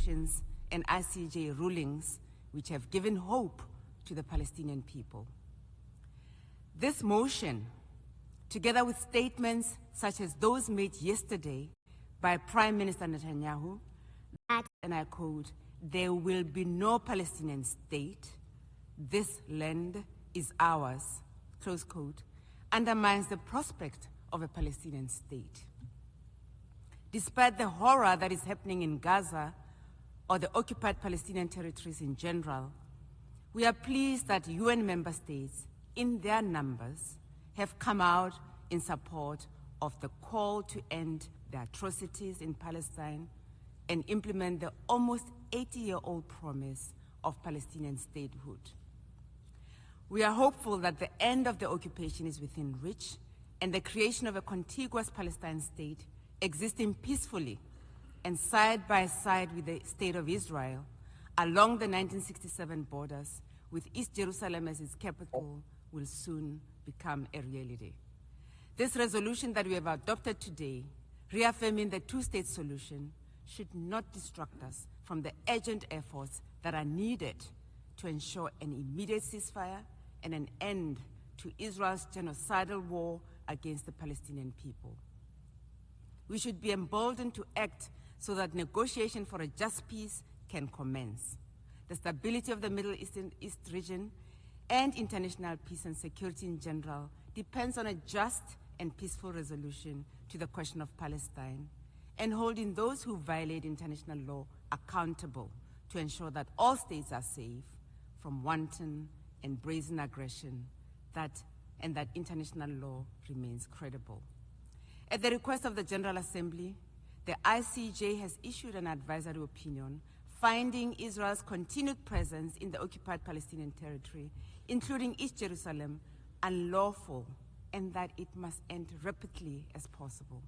resolutions and ICJ rulings which have given hope to the Palestinian people. This motion, together with statements such as those made yesterday by Prime Minister Netanyahu, that, and I quote, "There will be no Palestinian state, this land is ours," close quote, undermines the prospect of a Palestinian state. Despite the horror that is happening in Gaza or the occupied Palestinian territories in general, we are pleased that UN member states, in their numbers, have come out in support of the call to end the atrocities in Palestine and implement the almost 80-year-old promise of Palestinian statehood. We are hopeful that the end of the occupation is within reach and the creation of a contiguous Palestine state existing peacefully and side by side with the State of Israel along the 1967 borders with East Jerusalem as its capital will soon become a reality. This resolution that we have adopted today, reaffirming the two-state solution, should not distract us from the urgent efforts that are needed to ensure an immediate ceasefire and an end to Israel's genocidal war against the Palestinian people. We should be emboldened to act so that negotiation for a just peace can commence. The stability of the Middle East region and international peace and security in general depends on a just and peaceful resolution to the question of Palestine and holding those who violate international law accountable to ensure that all states are safe from wanton and brazen aggression and that international law remains credible. At the request of the General Assembly, the ICJ has issued an advisory opinion finding Israel's continued presence in the occupied Palestinian territory, including East Jerusalem, unlawful and that it must end rapidly as possible.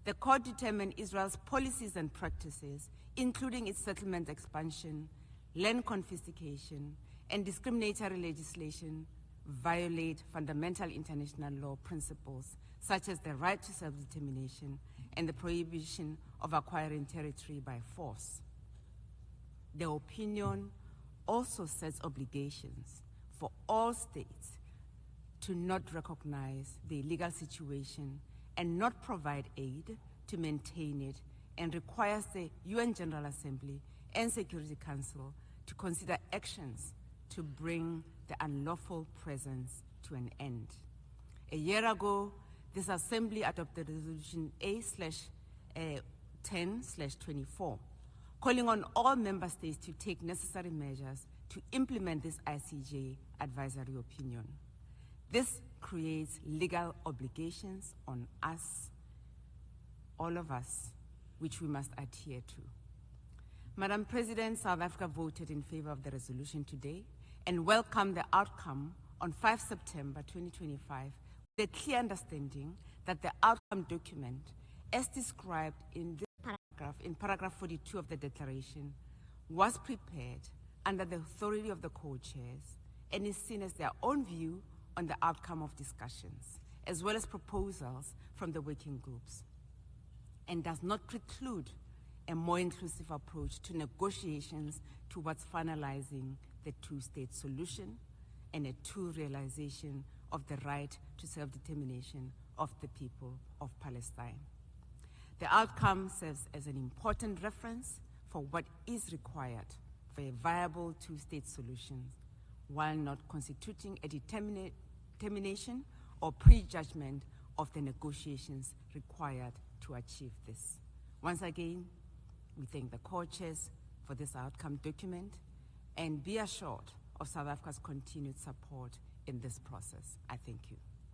The court determined Israel's policies and practices, including its settlement expansion, land confiscation, and discriminatory legislation, violate fundamental international law principles such as the right to self-determination and the prohibition of acquiring territory by force. The opinion also sets obligations for all states to not recognize the illegal situation and not provide aid to maintain it, and requires the UN General Assembly and Security Council to consider actions to bring the unlawful presence to an end. A year ago, this Assembly adopted Resolution A/10/24, calling on all member states to take necessary measures to implement this ICJ advisory opinion. This creates legal obligations on us, all of us, which we must adhere to. Madam President, South Africa voted in favor of the resolution today and welcomed the outcome on 5 September 2025 with a clear understanding that the outcome document, as described in this paragraph, in paragraph 42 of the declaration, was prepared under the authority of the co-chairs and is seen as their own view on the outcome of discussions, as well as proposals from the working groups, and does not preclude a more inclusive approach to negotiations towards finalizing the two-state solution and a true realization of the right to self-determination of the people of Palestine. The outcome serves as an important reference for what is required for a viable two-state solution, while not constituting a determination or prejudgment of the negotiations required to achieve this. Once again, we thank the co-chairs for this outcome document and be assured of South Africa's continued support in this process. I thank you.